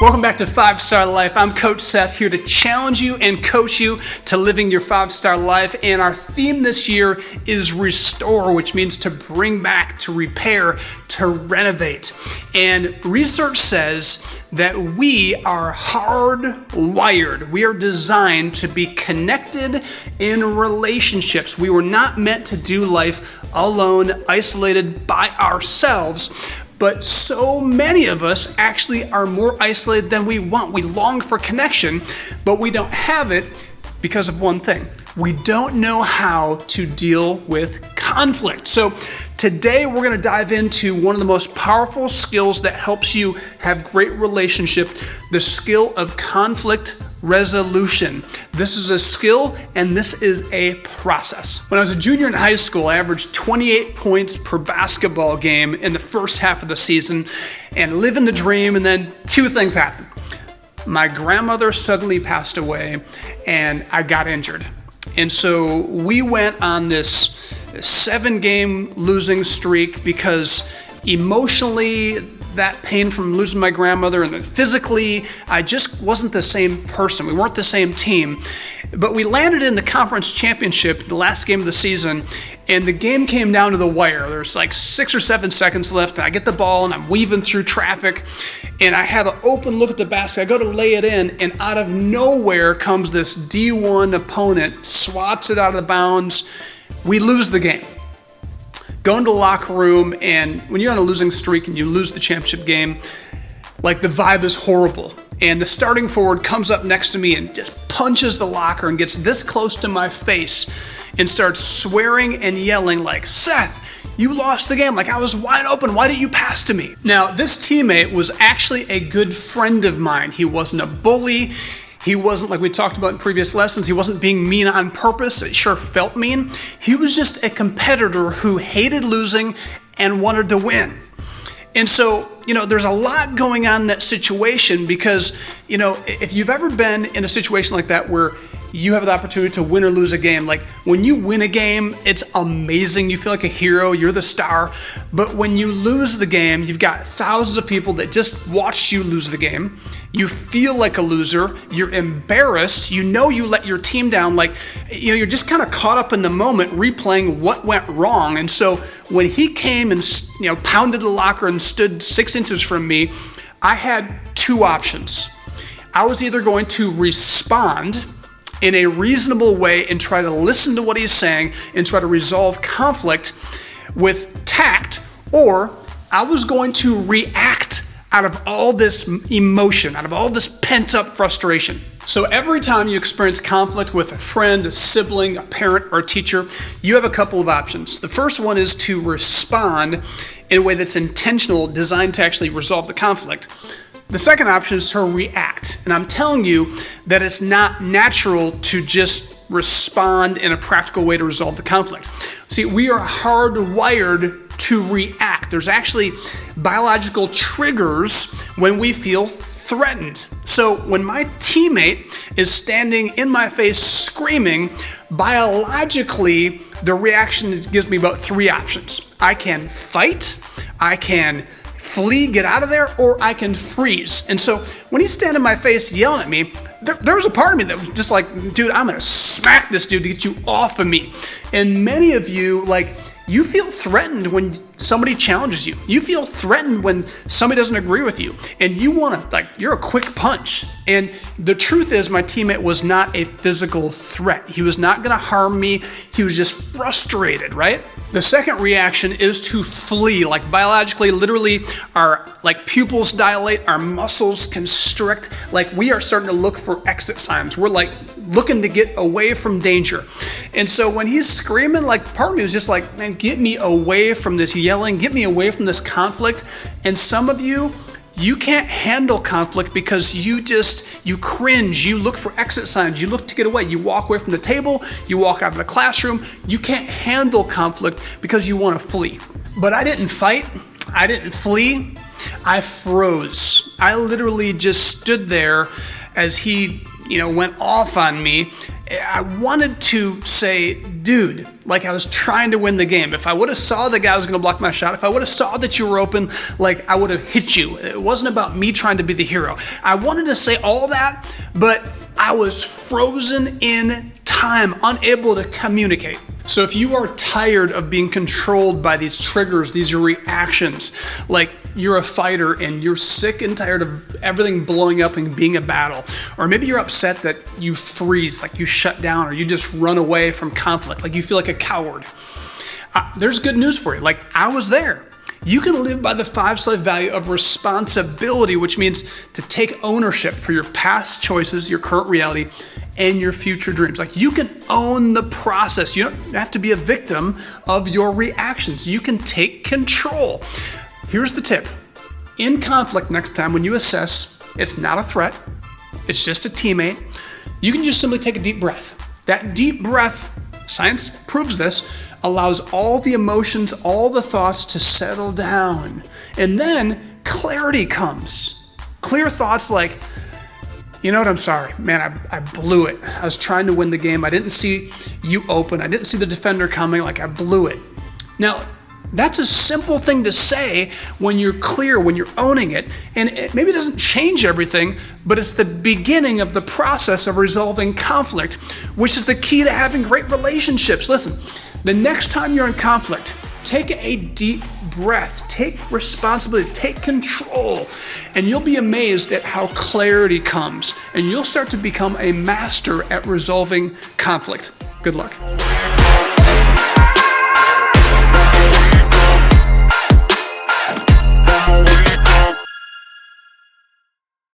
Welcome back to 5-Star Life. I'm Coach Seth, here to challenge you and coach you to living your 5-star life. And our theme this year is restore, which means to bring back, to repair, to renovate. And research says that we are hardwired. We are designed to be connected in relationships. We were not meant to do life alone, isolated by ourselves. But so many of us actually are more isolated than we want. We long for connection, but we don't have it because of one thing. We don't know how to deal with conflict. So today we're going to dive into one of the most powerful skills that helps you have great relationship, the skill of conflict resolution. This is a skill and this is a process. When I was a junior in high school, I averaged 28 points per basketball game in the first half of the season and living the dream, and then two things happened. My grandmother suddenly passed away and I got injured. And so we went on this 7-game losing streak because emotionally, that pain from losing my grandmother, and then physically, I just wasn't the same person. We weren't the same team. But we landed in the conference championship, the last game of the season, and the game came down to the wire. There's like 6 or 7 seconds left, and I get the ball, and I'm weaving through traffic, and I have an open look at the basket. I go to lay it in, and out of nowhere comes this D1 opponent, swats it out of the bounds. We lose the game. Go into the locker room, and when you're on a losing streak and you lose the championship game, like the vibe is horrible. And the starting forward comes up next to me and just punches the locker and gets this close to my face and starts swearing and yelling like, "Seth, you lost the game. Like, I was wide open. Why didn't you pass to me?" Now, this teammate was actually a good friend of mine. He wasn't a bully. He wasn't, like we talked about in previous lessons, he wasn't being mean on purpose. It sure felt mean. He was just a competitor who hated losing and wanted to win. And so, there's a lot going on in that situation because, if you've ever been in a situation like that where you have the opportunity to win or lose a game, like when you win a game, it's amazing. You feel like a hero, you're the star. But when you lose the game, you've got thousands of people that just watched you lose the game. You feel like a loser. You're embarrassed. You let your team down. You're just kind of caught up in the moment replaying what went wrong. And so when he came and, pounded the locker and stood 6 inches from me, I had two options. I was either going to respond in a reasonable way and try to listen to what he's saying and try to resolve conflict with tact, or I was going to react out of all this emotion, out of all this pent-up frustration. So every time you experience conflict with a friend, a sibling, a parent, or a teacher, you have a couple of options. The first one is to respond in a way that's intentional, designed to actually resolve the conflict. The second option is to react. And I'm telling you that it's not natural to just respond in a practical way to resolve the conflict. See, we are hardwired to react. There's actually biological triggers when we feel threatened. So when my teammate is standing in my face screaming, biologically, the reaction gives me about 3 options. I can fight, I can flee, get out of there, or I can freeze. And so when he's standing in my face yelling at me, there was a part of me that was just like, dude, I'm going to smack this dude to get you off of me. And many of you, you feel threatened when somebody challenges you. You feel threatened when somebody doesn't agree with you. And you want to, you're a quick punch. And the truth is, my teammate was not a physical threat. He was not going to harm me. He was just frustrated, right? The second reaction is to flee. Biologically, literally, our pupils dilate, our muscles constrict. We are starting to look for exit signs. We're looking to get away from danger. And so when he's screaming, part of me was just like, man, get me away from this yelling, get me away from this conflict. And some of you can't handle conflict because you cringe, you look for exit signs, you look to get away, you walk away from the table, you walk out of the classroom, you can't handle conflict because you want to flee. But I didn't fight, I didn't flee, I froze. I literally just stood there as he went off on me, I wanted to say, dude, like I was trying to win the game. If I would have saw the guy was going to block my shot, if I would have saw that you were open, like I would have hit you. It wasn't about me trying to be the hero. I wanted to say all that, but I was frozen in time, unable to communicate. So if you are tired of being controlled by these triggers, these are reactions, like you're a fighter and you're sick and tired of everything blowing up and being a battle, or maybe you're upset that you freeze, like you shut down, or you just run away from conflict, like you feel like a coward, there's good news for you. Like I was there. You can live by the 5-star value of responsibility, which means to take ownership for your past choices, your current reality, and your future dreams. Like you can own the process. You don't have to be a victim of your reactions. You can take control. Here's the tip. In conflict next time, when you assess, it's not a threat, it's just a teammate, you can just simply take a deep breath. That deep breath, science proves this, allows all the emotions, all the thoughts to settle down. And then clarity comes. Clear thoughts like, you know what, I'm sorry. Man, I blew it. I was trying to win the game. I didn't see you open. I didn't see the defender coming. Like I blew it. Now, that's a simple thing to say when you're clear, when you're owning it. And it maybe doesn't change everything, but it's the beginning of the process of resolving conflict, which is the key to having great relationships. Listen, the next time you're in conflict, take a deep breath, take responsibility, take control, and you'll be amazed at how clarity comes, and you'll start to become a master at resolving conflict. Good luck.